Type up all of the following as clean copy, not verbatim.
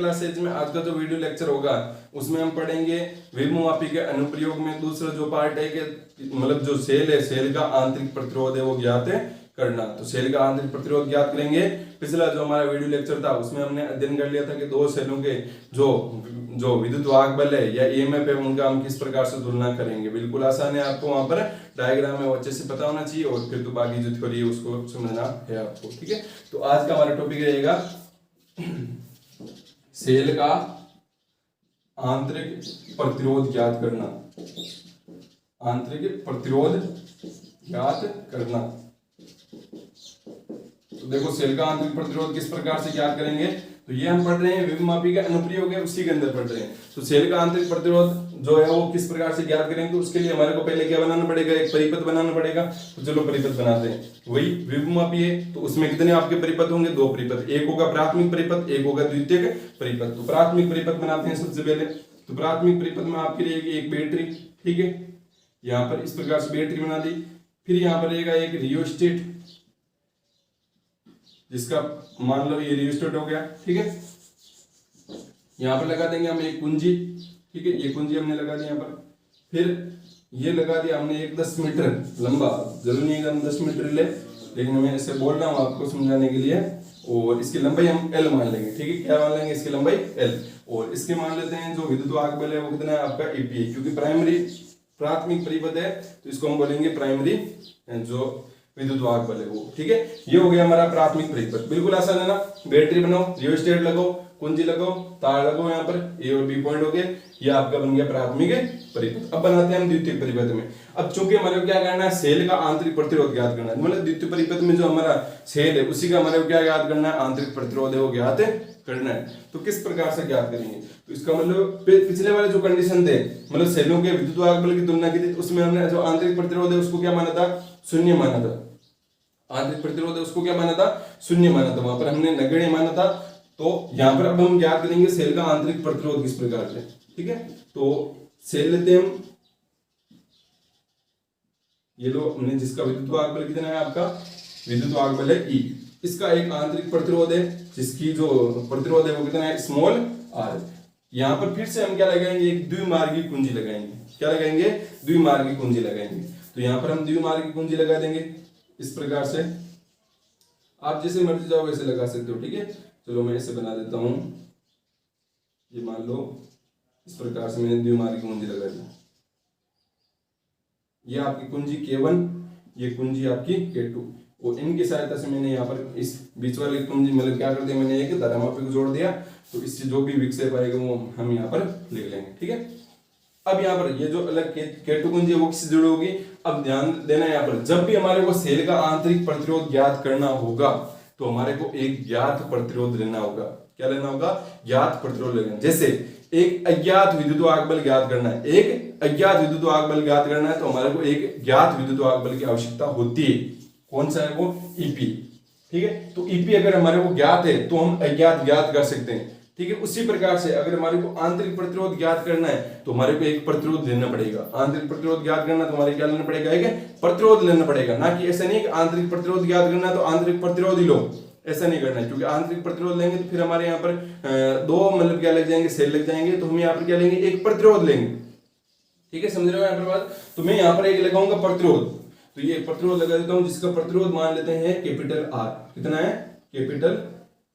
Classes में आज का जो वीडियो लेक्चर होगा उसमें हम पढ़ेंगे विभवमापी के अनुप्रयोग में दूसरा जो पार्ट है कि मतलब जो सेल है, सेल का आंतरिक प्रतिरोध है वो ज्ञात करना। तो सेल का आंतरिक प्रतिरोध ज्ञात करेंगे। पिछला जो हमारा वीडियो लेक्चर था उसमें हमने अध्ययन कर लिया था कि दो सेलों के जो विद्युत वाहक बल है या ईएमएफ है उनका हम किस प्रकार से तुलना करेंगे। बिल्कुल आसान है, आपको वहां पर डायग्राम में अच्छे से पता होना चाहिए और फिर तो बाकी जो थ्योरी है उसको समझना है आपको। ठीक है, तो आज का हमारा टॉपिक रहेगा सेल का आंतरिक प्रतिरोध ज्ञात करना। आंतरिक प्रतिरोध ज्ञात करना। तो देखो सेल का आंतरिक प्रतिरोध किस प्रकार से ज्ञात करेंगे, तो ये हम पढ़ रहे हैं विभवमापी का अनुप्रयोग है उसी के अंदर पढ़ रहे हैं। तो सेल का आंतरिक प्रतिरोध जो है वो किस प्रकार से ज्ञात करेंगे, तो उसके लिए हमारे को पहले क्या बनाना पड़ेगा, एक परिपथ बनाना पड़ेगा। तो चलो परिपथ बनाते हैं। वही विभवमापी है तो उसमें कितने आपके परिपथ होंगे, दो परिपथ, एक होगा प्राथमिक परिपथ, एक होगा द्वितीयक परिपथ। तो प्राथमिक परिपथ बनाते हैं सबसे पहले। तो प्राथमिक परिपथ में आपके लिए एक बैटरी, ठीक है, यहाँ पर इस प्रकार से बैटरी बना दी। फिर यहाँ पर रहेगा एक रियोस्टेट, जिसका मान लो ये रियोस्टेट हो गया, ठीक है। यहाँ पर लगा देंगे हम एक कुंजी, ठीक है, ये कुंजी हमने लगा दी यहाँ पर। फिर ये लगा दिया हमने एक 10 मीटर लंबा, जरूरी नहीं हम 10 मीटर ले, लेकिन मैं ऐसे बोल रहा हूँ आपको समझाने के लिए। और इसकी लंबाई हम L मान लेंगे, ठीक है, क्या मान लेंगे, इसकी लंबाई L। और इसके मान लेते हैं जो विद्युत वाहक बल है वो कितना है आपका EP, क्योंकि प्राथमिक परिपथ है तो इसको हम बोलेंगे प्राइमरी जो विद्युत वाहक बल है वो, ठीक है। ये हो गया हमारा प्राथमिक परिपथ। बिल्कुल आसान है ना। बैटरी बनाओ, रियोस्टेट लगाओ, कुंजी लगाओ, तार लगाओ, यहाँ पर A और B पॉइंट हो गए, ये आपका बन गया प्राथमिक परिपथ। अब बनाते हैं हम द्वितीय परिपथ में। अब चूंकि हमारे को क्या करना है, सेल का आंतरिक प्रतिरोध ज्ञात करना है, मतलब द्वितीय परिपथ में जो हमारा सेल है उसी का हमारे को क्या ज्ञात करना है, आंतरिक प्रतिरोध है वो ज्ञात करना है। तो किस प्रकार से ज्ञात करेंगे, तो इसका मतलब पिछले वाले जो कंडीशन थे, मतलब सेलों के विद्युत वाहक बल की तुलना की थी, उसमें हमने जो आंतरिक प्रतिरोध है उसको क्या माना था, शून्य माना था। आंतरिक प्रतिरोध है उसको क्या माना था, शून्य माना था, वहां पर हमने नगण्य माना था। तो यहाँ पर अब हम ज्ञात करेंगे सेल का आंतरिक प्रतिरोध किस प्रकार से, ठीक है। तो सेल लेते हैं हम, ये लो हमने, जिसका विद्युत वाहक बल कितना है आपका, विद्युत वाहक बल है E। इसका एक आंतरिक प्रतिरोध है जिसकी जो प्रतिरोध है वो कितना है, स्मॉल r। यहाँ पर फिर से हम क्या लगाएंगे, एक द्विमार्गी कुंजी लगाएंगे। क्या लगाएंगे, द्विमार्गी कुंजी लगाएंगे। तो यहाँ पर हम द्विमार्गी कुंजी लगा देंगे इस प्रकार से। आप जैसे मर्जी जाओ वैसे लगा सकते हो, ठीक है। चलो मैं इसे बना देता हूं, ये मान लो इस प्रकार से मैंने द्विमार्गी कुंजी लगा दी। ये आपकी कुंजी K1, ये कुंजी आपकी K2, और इनकी सहायता से मैंने यहाँ पर इस बीच वाली कुंजी मतलब क्या कर दिया, मैंने एक धारामापी को जोड़ दिया। तो इससे जो भी विक्षेप आएगा वो हम यहाँ पर लिख लेंगे, ठीक है। अब यहाँ पर ये जो अलग K2 कुंजी है वो किससे जुड़ी होगी। अब ध्यान देना, यहाँ पर जब भी हमारे को सेल का आंतरिक प्रतिरोध ज्ञात करना होगा तो हमारे को एक ज्ञात प्रतिरोध लेना होगा। क्या लेना होगा, ज्ञात प्रतिरोध लेना। जैसे एक अज्ञात विद्युत वाहक बल ज्ञात करना है, एक अज्ञात विद्युत वाहक बल ज्ञात करना है तो हमारे को एक ज्ञात विद्युत वाहक बल की आवश्यकता होती है। कौन सा है वो, EP, ठीक है। तो EP अगर हमारे को ज्ञात है तो हम अज्ञात ज्ञात कर सकते हैं, ठीक है। उसी प्रकार से अगर हमारे को आंतरिक प्रतिरोध ज्ञात करना है तो हमारे को एक प्रतिरोध लेना पड़ेगा। आंतरिक प्रतिरोध ज्ञात करना तो हमारे क्या लेना पड़ेगा, एक प्रतिरोध लेना पड़ेगा। ना कि ऐसा नहीं कि आंतरिक प्रतिरोध ज्ञात करना तो आंतरिक प्रतिरोध ही लो, ऐसा नहीं करना है। क्योंकि आंतरिक प्रतिरोध लेंगे तो फिर हमारे यहाँ पर दो मतलब क्या लग जाएंगे, सेल लग जाएंगे। तो हम यहाँ पर क्या लेंगे, एक प्रतिरोध लेंगे, ठीक है, समझ रहे हो यहाँ पर बात। तो मैं यहाँ पर एक लगाऊंगा प्रतिरोध, तो ये प्रतिरोध लगा देता हूं जिसका प्रतिरोध मान लेते हैं कैपिटल R। कितना है, कैपिटल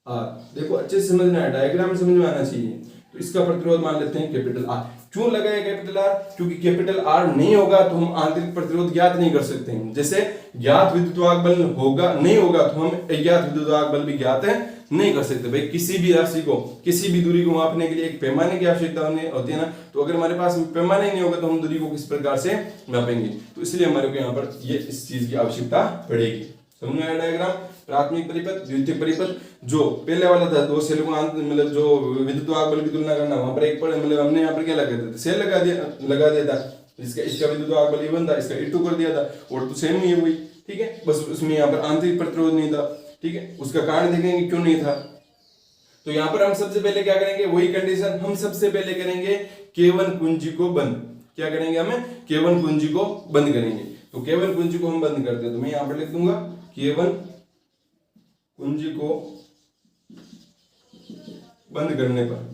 R। देखो अच्छे से समझना है, डायग्राम समझ में आना चाहिए। तो इसका प्रतिरोध मान लेते हैं कैपिटल R। क्यों लगाया कैपिटल R, क्योंकि कैपिटल R नहीं होगा तो हम आंतरिक प्रतिरोध ज्ञात नहीं कर सकते हैं। जैसे ज्ञात विद्युत वाहक बल होगा नहीं होगा तो हम अज्ञात विद्युत वाहक बल भी ज्ञात है नहीं कर सकते। भाई किसी भी राशि को, किसी भी दूरी को मापने के लिए एक पैमाने की आवश्यकता होती है ना। तो अगर हमारे पास पैमाना ही नहीं होगा तो हम दूरी को किस प्रकार से मापेंगे। तो इसलिए हमारे को यहाँ पर ये इस चीज की आवश्यकता पड़ेगी। समझ में आया डायग्राम। प्राथमिक परिपथ, द्वितीय परिपथ, जो पहले वाला था दो सेल को मतलब जो विद्युत वाहक बल की तुलना करना, वहां पर एक पड़े मतलब हमने यहाँ पर क्या लगा दिया था, सेल लगा दिया था। इसका विद्युत वाहक बल E1 था, इसका E2 कर दिया था, और तो सेम ही हुई, ठीक है। बस उसमें यहाँ पर आंतरिक प्रतिरोध नहीं था, ठीक है। उसका कारण देखेंगे क्यों नहीं था। तो यहाँ पर हम सबसे पहले क्या करेंगे, वही कंडीशन हम सबसे पहले करेंगे, K1 कुंजी को बंद। क्या करेंगे, हमें K1 कुंजी को बंद करेंगे। तो K1 कुंजी को हम बंद करते हैं, तो मैं यहाँ पर लिख दूंगा K1 कुंजी को बंद करने पर,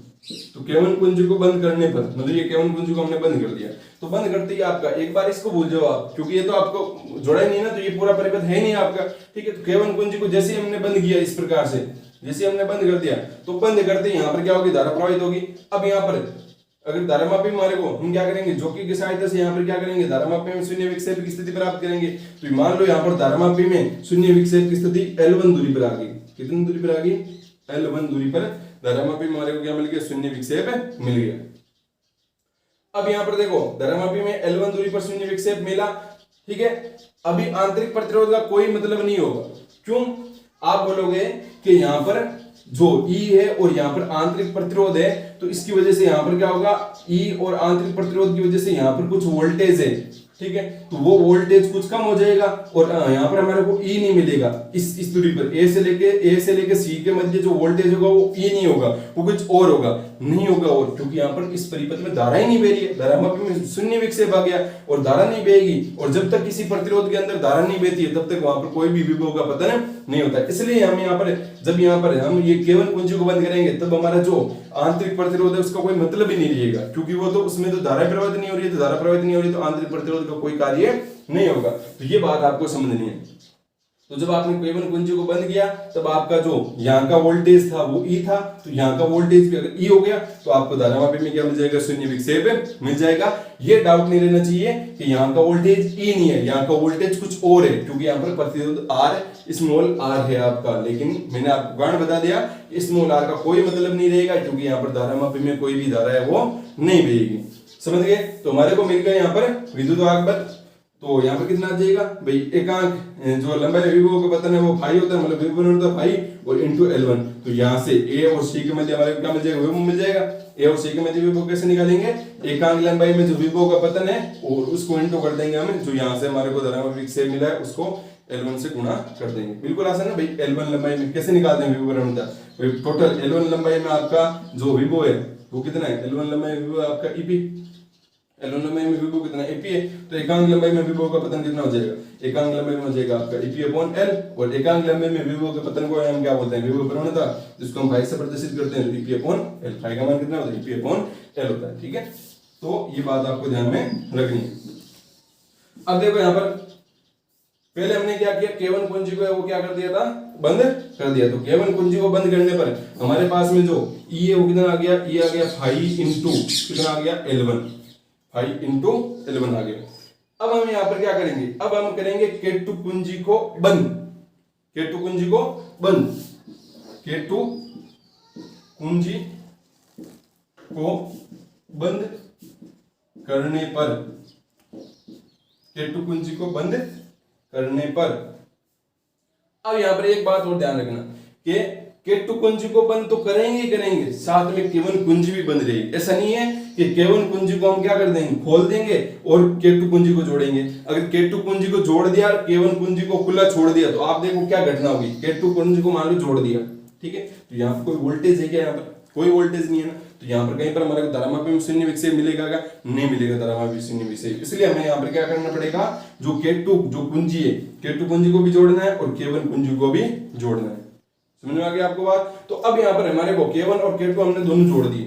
तो K1 कुंजी को बंद करने पर, मतलब ये K1 कुंजी को हमने बंद कर दिया, तो बंद करते ही आपका एक बार इसको भूल जाओ आप, क्योंकि ये तो आपको जोड़ा ही नहीं ना, तो ये पूरा परिपथ है नहीं आपका, ठीक है। तो K1 कुंजी को जैसे हमने बंद किया इस प्रकार से, जैसे हमने बंद कर दिया, तो बंद करते ही यहाँ पर क्या होगी, धारा प्रवाहित होगी। अब यहाँ पर अगर धारामापी हमारे को हम क्या करेंगे, जोकी की सहायता से यहाँ पर क्या करेंगे, धारामापी में शून्य विक्षेप की स्थिति प्राप्त करेंगे। तो मान लो यहाँ पर धारामापी में शून्य विक्षेप की स्थिति L1 दूरी पर आ गई, कितनी दूरी पर आ गई, L1 दूरी पर धारामापी में हमारे को क्या मिल गया, शून्य विक्षेप मिल गया। अब यहाँ पर देखो धारामापी में L1 दूरी पर शून्य विक्षेप मिला, ठीक है। अभी आंतरिक प्रतिरोध का कोई मतलब नहीं होगा, क्यों, आप बोलोगे कि यहाँ पर जो E है और यहाँ पर आंतरिक प्रतिरोध है, तो इसकी वजह से यहाँ पर क्या होगा, E और आंतरिक प्रतिरोध की वजह से यहाँ पर कुछ वोल्टेज है, ठीक है। तो वो वोल्टेज कुछ कम हो जाएगा और यहाँ पर हमारे को E नहीं मिलेगा। इस दूरी पर A से लेके C के मध्य जो वोल्टेज होगा वो E नहीं होगा, वो कुछ और होगा, नहीं होगा और, क्योंकि यहाँ पर इस परिपथ में धारा ही नहीं बह रही है, धारामापी में शून्य विक्षेप आ गया और धारा नहीं बहेगी, और जब तक किसी प्रतिरोध के अंदर धारा नहीं बहती है तब तक वहां पर कोई भी विभव का पतन नहीं होता। इसलिए हम यहाँ पर जब यहाँ पर हम ये K1 कुंजी को बंद करेंगे तब हमारा जो आंतरिक प्रतिरोध है उसका कोई मतलब ही नहीं रहेगा, क्योंकि वो तो उसमें तो धारा प्रवाहित नहीं हो रही है, तो धारा प्रवाहित नहीं हो रही तो आंतरिक प्रतिरोध का कोई कार्य नहीं होगा। तो ये बात आपको समझनी है। तो जब आपने K1 कुंजी को बंद किया तब आपका जो यहाँ का वोल्टेज था वो E था, तो यहाँ का वोल्टेज भी अगर E हो गया तो आपको धारामापी में क्या मिल जाएगा, शून्य विक्षेप मिल जाएगा। ये डाउट नहीं रहना चाहिए कि यहाँ का वोल्टेज E नहीं है, यहाँ का वोल्टेज कुछ और है, क्योंकि यहाँ पर प्रतिरोध R स्मॉल r है आपका, लेकिन मैंने आपको कारण बता दिया स्मॉल r का कोई मतलब नहीं रहेगा, क्योंकि यहाँ पर धारामापी में कोई भी धारा है वो नहीं बहेगी। समझ गए। तो हमारे को मिल गया यहाँ पर विद्युत वाहक बल। तो यहाँ पर कितना आ जाएगा भाई, एकांक जो लंबाई विभव का पतन है वो फाई होता है, मतलब विभव होता है फाई और इनटू L1। तो यहाँ से A और C के मध्य हमारे को क्या मिल जाएगा, विभव मिल जाएगा। A और C के मध्य विभव कैसे निकालेंगे, एकांक लंबाई में जो विभव का पतन है और उसको इनटू कर देंगे हम, जो यहाँ से हमारे को धारामापी विक्षेप मिला है उसको L1 से गुणा कर देंगे। बिल्कुल आसान है भाई। L1 लंबाई में कैसे निकालते हैं विभव का, टोटल L1 लंबाई में आपका जो विभव है वो कितना है, L1 लंबाई में विभव आपका EP, L1 लंबाई में विभव कितना EP है, तो एकांक लंबाई में विभव का पतन कितना हो जाएगा, एकांक लंबाई में हो जाएगा आपका EP अपॉन L, और एकांक लंबाई में विभव के पतन को हम क्या बोलते हैं, विभव प्रवणता, जिसको हम फाई से प्रदर्शित करते हैं, EP अपॉन L। फाई का मान कितना होता है, EP अपॉन L होता है, ठीक है। तो ये बात आपको ध्यान में रखनी है। अब देखो यहाँ पर पहले हमने क्या किया, K1 कुंजी को वो क्या कर दिया था, बंद कर दिया। तो K1 कुंजी को बंद करने पर हमारे पास में जो E है वो कितना आ गया, E आ गया फाई इंटू कितना आ गया L1, फाई इंटू L1 आ गया। अब हम यहाँ पर क्या करेंगे, अब हम करेंगे K2 कुंजी को बंद, K2 कुंजी को बंद, K2 कुंजी को बंद करने पर, K2 कुंजी को बंद करने पर, अब यहां पर एक बात और ध्यान रखना कि K2 कुंजी को बंद तो करेंगे ही करेंगे, साथ में K1 कुंजी भी बंद रहेगी। ऐसा नहीं है कि K1 कुंजी को हम क्या कर देंगे, खोल देंगे और K2 कुंजी को जोड़ेंगे। अगर K2 कुंजी को जोड़ दिया और K1 कुंजी को खुला छोड़ दिया तो आप देखो क्या घटना होगी। K2 कुंजी को मान लो जोड़ दिया, ठीक है, तो यहाँ पर कोई वोल्टेज है क्या, यहाँ पर कोई वोल्टेज नहीं है ना, तो यहाँ पर कहीं पर हमारे को धारामापी में शून्य विक्षेप मिलेगा क्या, नहीं मिलेगा धारामापी शून्य विक्षेप। इसलिए हमें यहाँ पर क्या करना पड़ेगा, जो K2 जो कुंजी है, K2 कुंजी को भी जोड़ना है और K1 कुंजी को भी जोड़ना है। समझ में आ गया आपको बात। तो अब यहाँ पर हमारे को K1 और K2 हमने दोनों जोड़ दिए,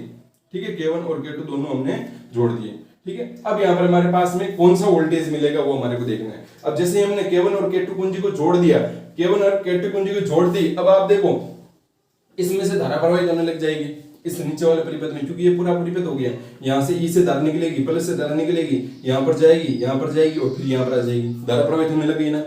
ठीक है, K1 और K2 दोनों हमने जोड़ दिए, ठीक है। अब यहाँ पर हमारे पास में कौन सा वोल्टेज मिलेगा वो हमारे को देखना है। अब जैसे हमने K1 और K2 कुंजी को जोड़ दिया, K1 और K2 कुंजी को जोड़ दी, अब आप देखो इसमें से धारा प्रवाहित होने लग जाएगी इस नीचे वाले परिपथ में, क्योंकि ये पूरा परिपथ हो गया। यहाँ से E से धारा निकलेगी, प्लस से धारा निकलेगी, यहाँ पर जाएगी और फिर यहाँ पर आ जाएगी, धारा प्रवाहित होने लगी ना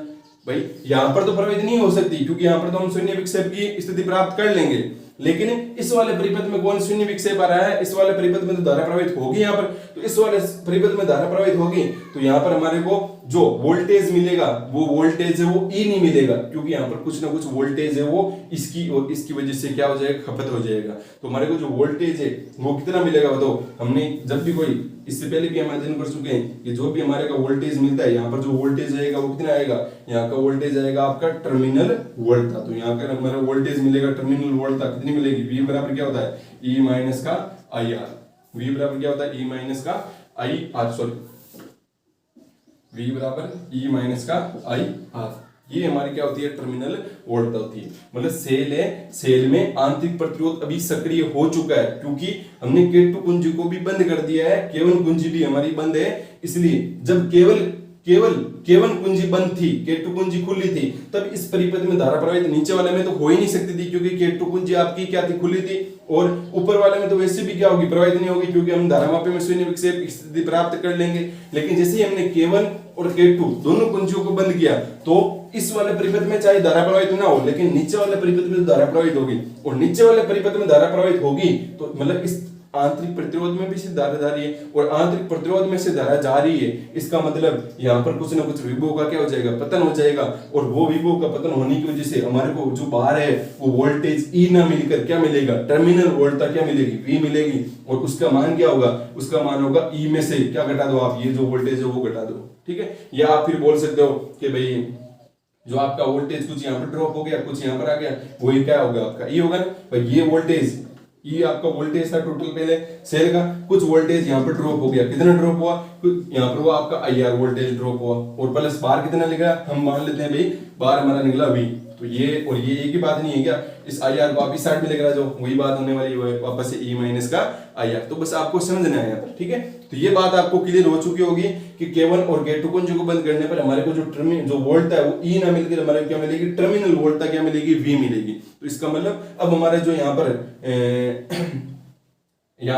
भाई। यहाँ पर तो प्रवाहित नहीं हो सकती क्योंकि यहाँ पर तो हम शून्य विक्षेप की स्थिति प्राप्त कर लेंगे, लेकिन इस वाले परिपथ में कौन शून्य विक्षेप आ रहा है, इस वाले परिपथ में तो धारा प्रवाहित होगी यहाँ पर। तो इस वाले परिपथ में धारा प्रवाहित होगी तो यहाँ पर हमारे को जो वोल्टेज मिलेगा वो वोल्टेज है वो E नहीं मिलेगा, क्योंकि यहाँ पर कुछ ना कुछ वोल्टेज है वो इसकी और इसकी वजह से क्या हो जाएगा, खपत हो जाएगा। तो हमारे को जो वोल्टेज है वो कितना मिलेगा बताओ। हमने जब भी कोई, इससे पहले भी हम अध्ययन कर चुके हैं कि जो भी हमारे का वोल्टेज मिलता है, यहाँ पर जो वोल्टेज आएगा वो कितना आएगा, यहाँ का वोल्टेज आएगा आपका टर्मिनल वोल्टता। तो यहाँ पर हमारा वोल्टेज मिलेगा टर्मिनल वोल्टता कितनी मिलेगी, V बराबर क्या होता है, E माइनस का IR। V बराबर क्या होता है, E माइनस का IR, सॉरी V बराबर E माइनस का IR। ये हमारी क्या होती है, टर्मिनल वोल्टता होती है। मतलब सेल है, सेल में आंतरिक प्रतिरोध अभी सक्रिय हो चुका है, क्योंकि हमने K2 कुंजी को भी बंद कर दिया है, K1 कुंजी भी हमारी बंद है। इसलिए जब केवल कुंजी बंद थी, K2 कुंजी खुली थी, तब इस परिपथ में धारा प्रवाहित नीचे वाले में तो हो ही नहीं सकती थी, क्योंकि K2 कुंजी आपकी क्या थी, खुली थी। और ऊपर वाले में तो वैसे भी क्या होगी, प्रवाहित नहीं होगी, क्योंकि हम धारामापी में शून्य विक्षेप स्थिति प्राप्त कर लेंगे। लेकिन जैसे ही हमने K1 और K2 दोनों कुंजियों को बंद किया, तो इस वाले परिपथ में चाहे धारा प्रवाहित ना हो, लेकिन नीचे वाले परिपथ में तो धारा प्रवाहित होगी। और नीचे वाले परिपथ में धारा प्रवाहित होगी तो मतलब इस आंतरिक प्रतिरोध में भी से धारा जा रही है, और आंतरिक प्रतिरोध में से धारा जा रही है, इसका मतलब यहाँ पर कुछ ना कुछ विभव का क्या हो जाएगा, पतन हो जाएगा। और वो विभव का पतन होने की वजह से हमारे को जो बाहर है वो वोल्टेज ई ना मिलकर क्या मिलेगा, टर्मिनल वोल्टता क्या मिलेगी, वी मिलेगी। और उसका मान क्या होगा, उसका मान होगा ई में से क्या घटा दो आप, ये जो वोल्टेज है वो घटा दो, ठीक है। या आप फिर बोल सकते हो कि भाई जो आपका वोल्टेज कुछ यहाँ पर ड्रॉप हो गया, कुछ यहाँ पर आ गया, वही क्या होगा, आपका ई होगा ना भाई। ये वोल्टेज, ये आपका वोल्टेज था टोटल पहले सेल का, कुछ वोल्टेज यहाँ पर ड्रॉप हो गया, कितना ड्रॉप हुआ, यहाँ पर वो आपका IR वोल्टेज ड्रॉप हुआ, और प्लस बाहर कितना निकला, हम मान लेते हैं भाई बाहर हमारा निकला V। तो ये और ये एक ही बात नहीं है क्या, इस IR को आप इस साइड में लेकर आ जाओ, वही बात होने वाली है वापस से E माइनस का IR। तो बस आपको समझना है यहाँ पर, ठीक है। तो ये बात आपको क्लियर हो चुकी होगी कि K1 और K2 कुंजी को बंद करने पर हमारे को जो वोल्ट है वो E ना मिलकर हमारे क्या मिलेगी, टर्मिनल वोल्टता क्या मिलेगी, V मिलेगी। तो इसका मतलब अब हमारे जो यहाँ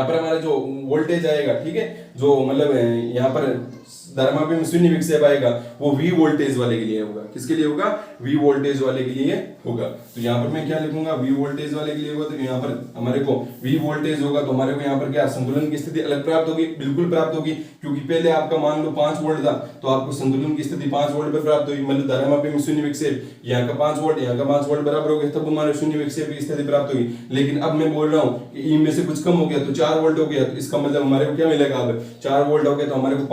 पर हमारा जो वोल्टेज आएगा, ठीक है, जो मतलब यहाँ पर धारामापी में शून्य विक्षेप आएगा, वो V वोल्टेज वाले के लिए होगा। किसके लिए होगा, V वोल्टेज वाले के लिए होगा। तो यहाँ पर मैं क्या लिखूंगा, V वोल्टेज वाले के लिए होगा। तो यहाँ पर हमारे को V वोल्टेज होगा, तो हमारे को यहाँ पर क्या संतुलन की स्थिति अलग प्राप्त होगी, बिल्कुल प्राप्त होगी, क्योंकि पहले आपका मान लो 5 वोल्ट था, तो आपको संतुलन की स्थिति 5 वोल्ट पर प्राप्त हुई। मतलब धारामापी में शून्य विक्षेप, यहाँ का 5 वोल्ट, यहाँ का 5 वोल्ट बराबर हो गया, तब हमारे शून्य विक्षेप की स्थिति प्राप्त हुई। लेकिन अब मैं बोल रहा हूँ कि E में से कुछ कम हो गया, तो 4 वोल्ट हो गया, तो इसका मतलब हमारे को क्या मिलेगा, अब 4 वोल्ट हो गया, तो हमारे को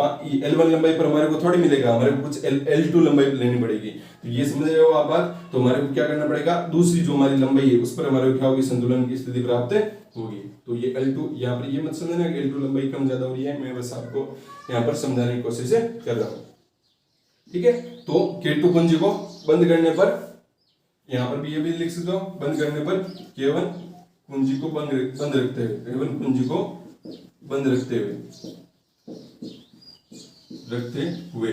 L1 लंबाई पर हमारे को थोड़ी मिलेगा, हमारे को कुछ L2 लंबाई लेनी पड़ेगी। तो ये समझ रहे हो आप बात। तो हमारे को क्या करना पड़ेगा, दूसरी जो हमारी लंबाई है उस पर हमारे को क्या होगी, संतुलन की स्थिति प्राप्त होगी। तो ये L2, यहाँ पर ये मत समझना कि L2 लंबाई कम ज्यादा हो रही है, मैं बस आपको यहाँ पर समझाने की कोशिश कर रहा हूँ, ठीक है। तो K2 कुंजी को बंद करने पर, यहाँ पर भी ये भी लिख सकते हो, बंद करने पर K1 कुंजी को बंद रखते हुए, K1 कुंजी को बंद रखते हुए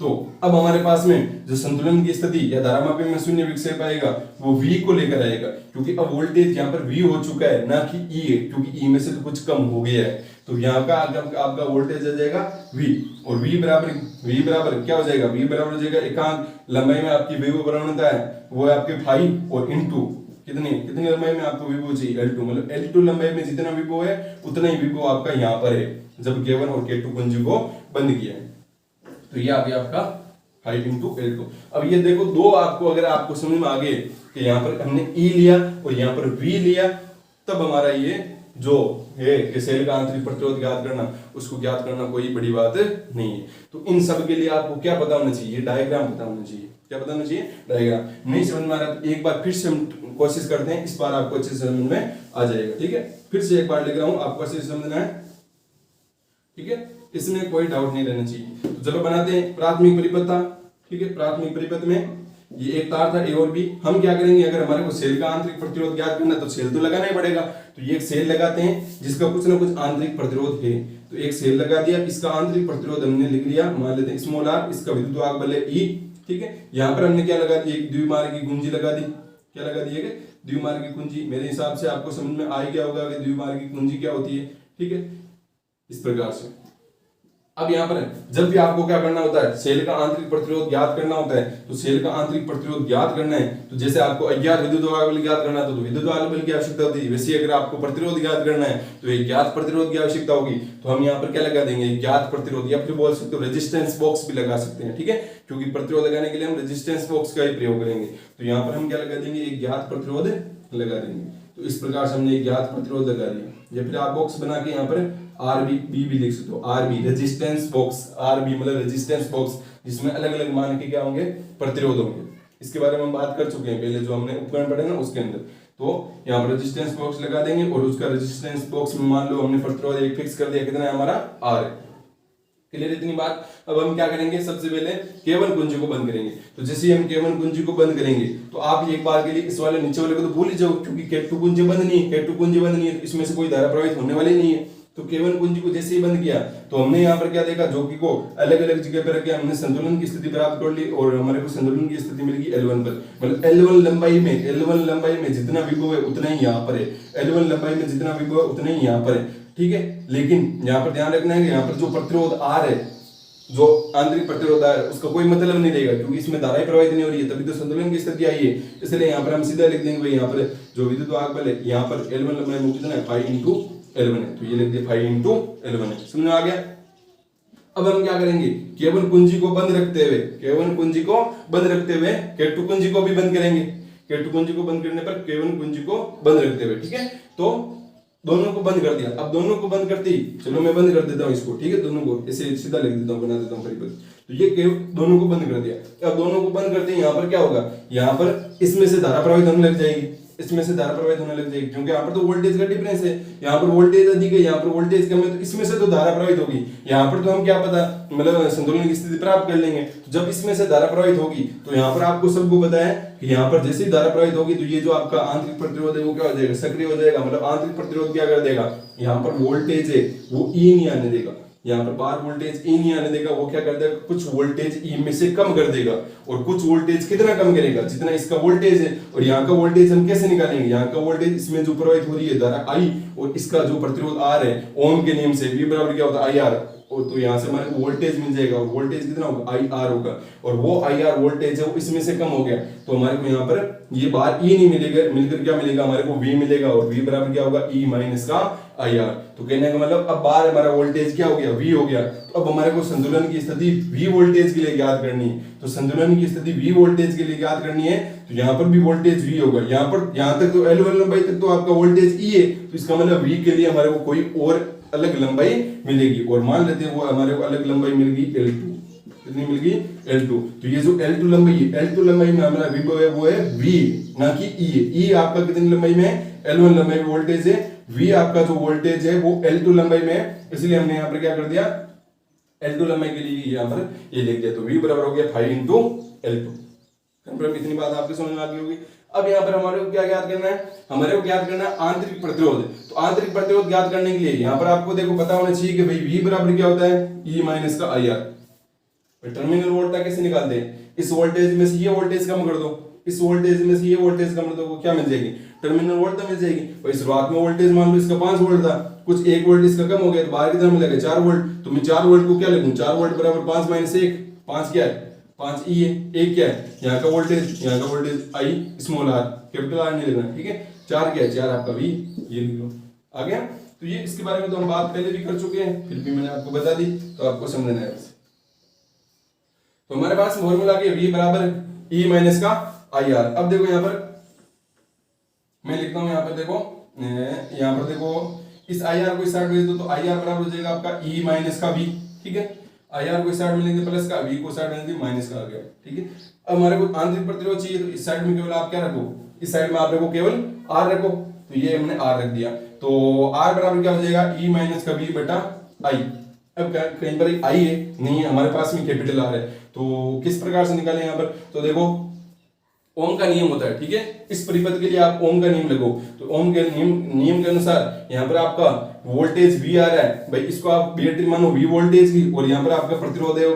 तो अब हमारे पास में जो संतुलन की स्थिति या धारामापी में शून्य विक्षेप आएगा वो V को लेकर आएगा, क्योंकि अब वोल्टेज यहाँ पर V हो चुका है, ना कि E है, क्योंकि E में से तो कुछ कम हो गया है। तो यहाँ का आपका वोल्टेज आ जाएगा V, और V बराबर क्या हो जाएगा, V बराबर हो जाएगा एकांक लंबाई में आपकी विभव प्रवणता है वो है आपके 5 और इंटू कितनी लंबाई में आपको विभव चाहिए, L2। मतलब L2 लंबाई में जितना विभव है उतना ही विभव आपका यहाँ पर है जब K1 और K2 कुंजी को बंद किया है। तो ये आ गया आपका 5 इंटू L2। अब ये देखो दो आपको, अगर आपको समझ में आ गए कि यहाँ पर हमने E लिया और यहाँ पर V लिया, तब हमारा ये जो है कि सेल का आंतरिक प्रतिरोध ज्ञात करना, उसको ज्ञात करना कोई बड़ी बात नहीं है। तो इन सब के लिए आपको क्या पता होना चाहिए, डायग्राम पता होना चाहिए। क्या पता होना चाहिए, डायग्राम। नहीं समझ में आ रहा तो एक बार फिर से हम कोशिश करते हैं, इस बार आपको अच्छे से समझ में आ जाएगा, ठीक है। फिर से एक बार लिख रहा हूँ, आपको अच्छे से समझना है, ठीक है, इसमें कोई डाउट नहीं रहना चाहिए। तो चलो बनाते हैं प्राथमिक परिपथ था, ठीक है। प्राथमिक परिपथ में ये एक तार था A और B। हम क्या करेंगे, अगर हमारे को सेल का आंतरिक प्रतिरोध ज्ञात करना है तो सेल तो लगाना ही पड़ेगा। तो ये एक सेल लगाते हैं जिसका कुछ ना कुछ आंतरिक प्रतिरोध है, तो एक सेल लगा दिया, इसका आंतरिक प्रतिरोध हमने लिख लिया, मान लेते हैं स्मॉल r, इसका विद्युत बल है E, ठीक है। यहाँ पर हमने क्या लगा दिया, एक द्विमार्गी कुंजी लगा दी। क्या लगा दिए, द्विमार्गी कुंजी। मेरे हिसाब से आपको समझ में आ गया होगा कि द्विमार्गी कुंजी क्या होती है, ठीक है, इस प्रकार से। अब यहाँ पर जब भी आपको क्या करना होता है, सेल का आंतरिक प्रतिरोध ज्ञात करना होता है, तो सेल का आंतरिक प्रतिरोध ज्ञात करना है तो जैसे आपको अज्ञात विद्युत बल ज्ञात करना है तो विद्युत बल की आवश्यकता होती है, वैसे अगर आपको प्रतिरोध ज्ञात करना है तो एक ज्ञात प्रतिरोध की आवश्यकता होगी। तो हम यहाँ पर क्या लगा देंगे, ज्ञात प्रतिरोध, या फिर बोल सकते हो रेजिस्टेंस बॉक्स भी लगा सकते हैं, ठीक है, क्योंकि प्रतिरोध लगाने के लिए हम रेजिस्टेंस बॉक्स का ही प्रयोग करेंगे। तो यहाँ पर हम क्या लगा देंगे, एक ज्ञात प्रतिरोध लगा देंगे। तो इस प्रकार से हमने एक ज्ञात प्रतिरोध लगा दिया, या फिर आप बॉक्स बना के यहाँ पर RB भी लिख सकते हो, RB रेजिस्टेंस बॉक्स, RB मतलब रेजिस्टेंस बॉक्स, जिसमें अलग अलग मान के क्या होंगे, प्रतिरोध होंगे। इसके बारे में हम बात कर चुके हैं पहले, जो हमने उपकरण पढ़े ना उसके अंदर। तो यहाँ पर रेजिस्टेंस बॉक्स लगा देंगे और उसका रेजिस्टेंस बॉक्स में मान लो हमने प्रतिरोध एक फिक्स कर दिया, कितना है हमारा R, क्लियर इतनी बात। अब हम क्या करेंगे, सबसे पहले केवल कुंजी को बंद करेंगे। तो जैसे हम केवल कुंजी को बंद करेंगे तो आप एक बार के लिए इस वाले नीचे वाले को तो भूल ही जाओ, क्योंकि K2 कुंजी बंद नहीं है, K2 कुंजी बंद नहीं है, तो इसमें से कोई धारा प्रवाहित होने वाली नहीं है। तो केवल कुंजी को जैसे ही बंद किया तो हमने यहाँ पर क्या देखा, जो कि को अलग अलग जगह पर रख के हमने संतुलन की स्थिति प्राप्त कर ली और हमारे को संतुलन की स्थिति मिल गई L1 पर। मतलब L1 लंबाई में जितना विभव है उतना ही यहाँ पर है, L1 लंबाई में जितना विभव है उतना ही यहाँ पर है, ठीक है। लेकिन यहाँ पर ध्यान रखना है कि यहाँ पर जो प्रतिरोध R है, जो आंतरिक प्रतिरोध है, उसका कोई मतलब नहीं रहेगा, क्योंकि इसमें धाराएं प्रवाहित नहीं हो रही है, तभी तो संतुलन की स्थिति आई है। इसलिए यहाँ पर हम सीधा लिख देंगे भाई, यहाँ पर जो विद्युत वाहक बल है यहाँ पर L1 लंबाई में कितना है 5 × L1 है, तो ये लिख दिया 5 × L1 है। समझ में आ गया। अब हम क्या करेंगे, केवल कुंजी को बंद रखते हुए K2 कुंजी को भी बंद करेंगे। K2 कुंजी को बंद करने पर केवल कुंजी को बंद रखते हुए, ठीक है। तो दोनों को बंद कर दिया। अब दोनों को बंद करते ही, चलो मैं बंद कर देता हूँ इसको, ठीक है, दोनों को ऐसे सीधा लिख देता हूँ, बना देता हूँ परिपथ। तो ये दोनों को बंद कर दिया। अब दोनों को बंद करते ही यहाँ पर क्या होगा, यहाँ पर इसमें से धारा प्रवाहित होने लग जाएगी, क्योंकि यहाँ पर तो वोल्टेज का डिफरेंस है, यहाँ पर वोल्टेज अधिक है, यहाँ पर वोल्टेज कम है, तो इसमें से तो धारा प्रवाहित होगी। यहाँ पर तो हम क्या पता, मतलब संतुलन की स्थिति प्राप्त कर लेंगे। तो जब इसमें से धारा प्रवाहित होगी तो यहाँ पर आपको सबको पता है कि यहाँ पर जैसे ही धारा प्रवाहित होगी तो ये जो आपका आंतरिक प्रतिरोध है वो क्या हो जाएगा, सक्रिय हो जाएगा। मतलब आंतरिक प्रतिरोध क्या कर देगा, यहाँ पर वोल्टेज है वो ई नहीं आने देगा, यहाँ पर बाहर वोल्टेज ई नहीं आने देगा, वो क्या कर देगा, कुछ वोल्टेज ई में से कम कर देगा। और कुछ वोल्टेज कितना कम करेगा, जितना इसका वोल्टेज है। और यहाँ का वोल्टेज हम कैसे निकालेंगे, यहाँ का वोल्टेज इसमें जो प्रवाहित हो रही है धारा आई और इसका जो प्रतिरोध आर है, ओम के नियम से V बराबर क्या होता है आई आर। तो यहाँ से हमारे वोल्टेज मिल जाएगा, और वोल्टेज कितना होगा आई आर होगा, और वो आई आर वोल्टेज है वो इसमें से कम हो गया। तो हमारे को यहाँ पर ये बार ई नहीं मिलेगा, मिलकर क्या मिलेगा, हमारे को V मिलेगा, और V बराबर क्या होगा ई माइनस का आई आर। तो कहने का मतलब अब बार हमारा वोल्टेज क्या हो गया, V हो गया। तो अब हमारे को संतुलन की स्थिति V वोल्टेज के लिए ज्ञात करनी है। तो संतुलन की स्थिति V वोल्टेज के लिए ज्ञात करनी है, तो यहाँ पर भी वोल्टेज V होगा। यहाँ पर यहाँ तक तो L1 लंबाई तक तो आपका वोल्टेज E है, तो इसका मतलब V के लिए हमारे को कोई और अलग लंबाई मिलेगी। और मान लेते हैं वो हमारे को अलग लंबाई मिल गई L2, कितनी मिल गई L2। तो ये जो L2 लंबाई है, L2 लंबाई में हमारा विभव है वो है V, ना कि E है। E आपका कितनी लंबाई में है, L1 लंबाई में वोल्टेज है। V आपका जो वोल्टेज है वो L2 लंबाई में है, इसलिए हमने यहाँ पर क्या कर दिया, L2 लंबाई के लिए यहाँ पर ये लिख दिया। तो V बराबर हो गया 5 × L2। कंफर्म, इतनी बात आपको समझ में आ गई होगी। अब यहाँ पर हमारे को क्या ज्ञात करना है, हमारे को ज्ञात करना है आंतरिक प्रतिरोध। तो आंतरिक प्रतिरोध ज्ञात करने के लिए यहाँ पर आपको देखो पता होना चाहिए कि भाई V बराबर क्या होता है, E माइनस का आई आर। टर्मिनल वोल्टेज कैसे निकालते हैं, इस वोल्टेज में से ये वोल्टेज कम कर दो, इस वोल्टेज में से ये वोल्टेज कम कर दो, क्या मिल जाएगी, टर्मिनल वोल्टेज मिल जाएगी। भाई शुरुआत में वोल्टेज मान लो इसका 5 वोल्ट था, कुछ 1 वोल्ट इसका कम हो गया, तो बाहर की तरफ मिलेगा 4 वोल्ट। तो मैं 4 वोल्ट को क्या लिखूं, 4 वोल्ट बराबर 5 माइनस 1, 5 क्या है, 5 ई है, 1 क्या है, यहाँ का voltage I small R, capital R नहीं लिखना, ठीक है। 4 क्या है, 4 आपका V, ये लिख लो, आ गया। तो ये इसके बारे में तो हम बात पहले भी कर चुके हैं, फिर भी मैंने आपको बता दी तो आपको समझना है। तो हमारे पास फॉर्मूला के V बराबर E माइनस का आई आर। अब देखो यहाँ पर मैं लिखता हूँ, यहाँ पर देखो इस आई आर को इस साइड भेज दो, तो आई आर बराबर हो जाएगा आपका E माइनस का V, ठीक है। आई आर को इस साइड में लेंगे प्लस का, V को साइड में लेंगे माइनस का, आ गया, ठीक है। अब हमारे को आंतरिक प्रतिरोध चाहिए, तो इस साइड में केवल आप क्या रखो, इस साइड में आप रखो केवल R रखो, तो ये हमने R रख दिया। तो R बराबर क्या हो जाएगा, E माइनस का V बटा I। अब कहीं पर I है नहीं है, हमारे पास में कैपिटल R है, तो किस प्रकार से निकालें यहाँ पर, तो देखो ओम का नियम होता है, ठीक है। इस परिपथ के लिए आप ओम का नियम लगो, तो ओम के नियम के अनुसार यहाँ पर आपका वोल्टेज V आ रहा है, भाई इसको आप बैटरी मानो V वोल्टेज की, और यहाँ पर आपका प्रतिरोध है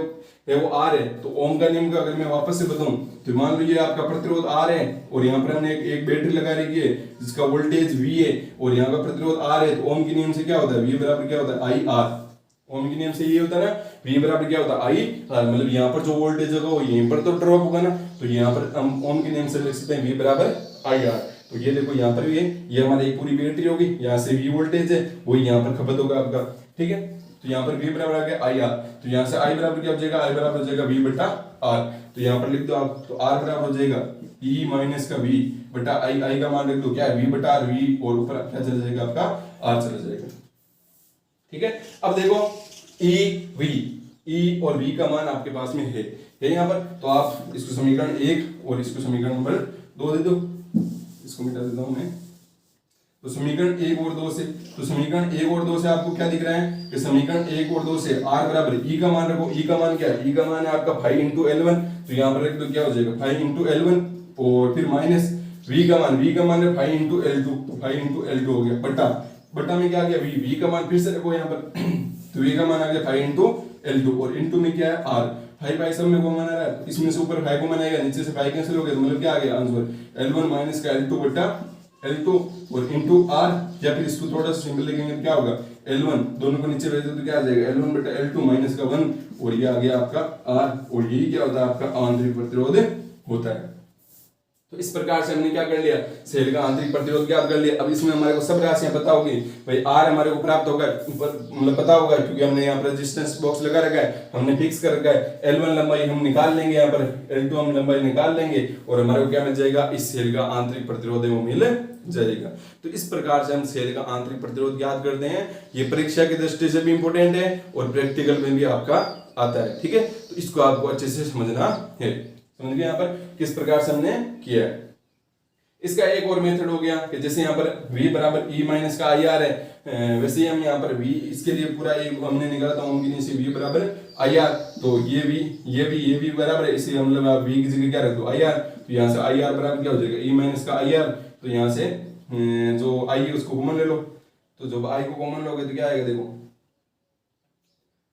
वो R है। तो ओम का नियम का अगर मैं वापस से बताऊं, तो मान लीजिए आपका प्रतिरोध R है, और यहाँ पर हमने एक बैटरी लगा रखी है जिसका वोल्टेज V है, और यहाँ का प्रतिरोध R है। तो ओम के नियम से क्या होता है, V बराबर क्या होता है, आई आर। ओम के नियम से ये होता है ना, V बराबर क्या होता है, आई आर। मतलब यहाँ पर जो वोल्टेज होगा वो यहीं पर तो ड्रॉप होगा ना, तो यहाँ पर हम ओम के नियम से लिख सकते हैं V बराबर आई आर। तो ये देखो यहाँ पर भी है, ये हमारी एक पूरी बैटरी होगी, यहाँ से V वोल्टेज है वही यहाँ पर खपत होगा आपका, ठीक है। तो यहाँ पर V बराबर आ गया आई आर, तो यहाँ से I बराबर क्या हो जाएगा, I बराबर हो जाएगा V बटा R। तो यहाँ पर लिख दो आप, तो R बराबर हो जाएगा E माइनस का V बटा I का मान लिख दो क्या है, V बटा R, V और ऊपर क्या चला जाएगा आपका R चला जाएगा, ठीक है। अब देखो E और V का मान आपके पास में है यहाँ पर, तो आप इसको समीकरण 1 और इसको समीकरण नंबर 2 दे दो। इसको मिटा देता हूं मैं, तो समीकरण 1 और 2 से, तो समीकरण 1 और 2 से आपको क्या दिख रहा है कि समीकरण 1 और 2 से r बराबर ई का मान रखो, ई का मान क्या है, ई का मान है आपका 5 इंटू L1, तो यहाँ पर रख दो क्या हो जाएगा 5 इंटू L1 और फिर माइनस v का मान है 5 इंटू L2, तो 5 इंटू L2 हो गया बटा, बटा में क्या आ गया v का मान फिर से रखो यहाँ पर तो v का मान आ गया 5 इंटू L2 और इंटू में क्या है r, 5 बाई सब में कॉमन आ रहा है, इसमें से ऊपर 5 कॉमन आएगा, नीचे से 5 कैंसिल हो गया, तो मतलब क्या आ गया आंसर L1 माइनस का L2 बटा L2 और इंटू r, या फिर इसको थोड़ा सा सिंपल लिखेंगे क्या होगा L1 दोनों को नीचे भेज दो तो क्या आ जाएगा L1 बटा L2 माइनस का 1 और ये आ गया आपका r, और यही क्या होता है आपका आंतरिक प्रतिरोध होता है। तो इस प्रकार से हमने क्या कर लिया, सेल का आंतरिक प्रतिरोध ज्ञात कर लिया। अब इसमें हमारे को सब राशियां पता होगी भाई, आर हमारे को प्राप्त होगा मतलब पता होगा क्योंकि हमने यहाँ पर रेजिस्टेंस बॉक्स लगा रखा है, हमने फिक्स कर रखा है। L1 लंबाई हम निकाल लेंगे, यहाँ पर L2 हम लंबाई निकाल लेंगे और हमारे को क्या मिल जाएगा, इस सेल का आंतरिक प्रतिरोध है वो मिल जाएगा। तो इस प्रकार से हम सेल का आंतरिक प्रतिरोध ज्ञात करते हैं। ये परीक्षा की दृष्टि से भी इंपोर्टेंट है और प्रैक्टिकल में भी आपका आता है, ठीक है। तो इसको आपको अच्छे से समझना है। समझ गए यहाँ पर किस प्रकार से हमने किया है। इसका एक और मेथड हो गया कि जैसे यहाँ पर v बराबर e माइनस का आई आर है, वैसे ही हम यहाँ पर v इसके लिए पूरा एक हमने निकाला था v बराबर आई आर, तो ये v बराबर है, इसलिए हम लोग v की जगह क्या रख दो आई आर, तो यहाँ से आई आर बराबर क्या हो जाएगा e माइनस का आई आर, तो यहाँ से जो i है उसको कॉमन ले लो, तो जब i को कॉमन लोगे तो क्या आएगा देखो,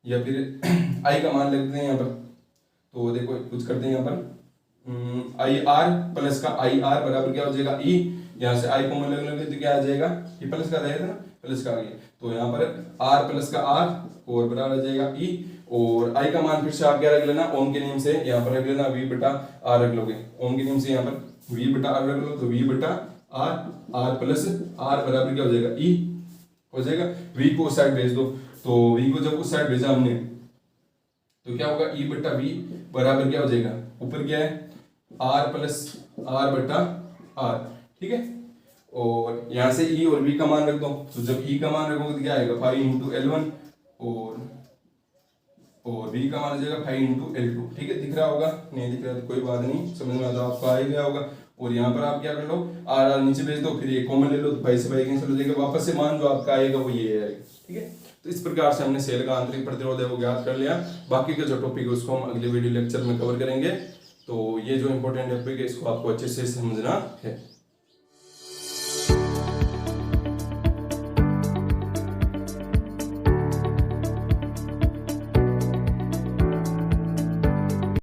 या फिर i का मान लिखते हैं यहाँ पर, तो देखो कुछ करते हैं यहाँ पर आई आर प्लस का आई आर बराबर क्या हो जाएगा ई, यहाँ से आई कॉमन ले लोगे तो क्या आ जाएगा, ये प्लस का रहेगा ना, प्लस का आ गया, तो यहाँ पर आर प्लस का आर और बराबर आ जाएगा ई, और आई का मान फिर से आप क्या रख लेना, ओम के नियम से यहाँ पर रख लेना वी बटा आर रख लोगे, ओम के नियम से यहाँ पर वी बटा आर रख लो, तो वी बटा आर प्लस आर बराबर क्या हो जाएगा ई हो जाएगा। वी को उस साइड भेज दो, तो वी को जब उस साइड भेजा हमने तो क्या होगा, ई बटा वी बराबर क्या हो जाएगा, ऊपर क्या है आर प्लस आर बटा आर, ठीक है। और यहाँ से ई और वी का मान रख दो, तो जब ई का मान रखोगे तो क्या आएगा 5 इंटू L1 और वी का मान आ जाएगा 5 इंटू L2, ठीक है। दिख रहा होगा, नहीं दिख रहा तो कोई बात नहीं, समझ में आता आपको आ ही गया होगा। और यहाँ पर आप क्या कर लो, आर आर नीचे भेज दो, फिर ये कॉमन ले लो, तो 5 से 5 कैंसिल हो जाएगा, वापस से मान जो आपका आएगा वो ये आएगा, ठीक है। तो इस प्रकार से हमने सेल का आंतरिक प्रतिरोध है वो ज्ञात कर लिया। बाकी का जो टॉपिक है उसको हम अगले वीडियो लेक्चर में कवर करेंगे। तो ये जो इंपॉर्टेंट टॉपिक है इसको आपको अच्छे से समझना है।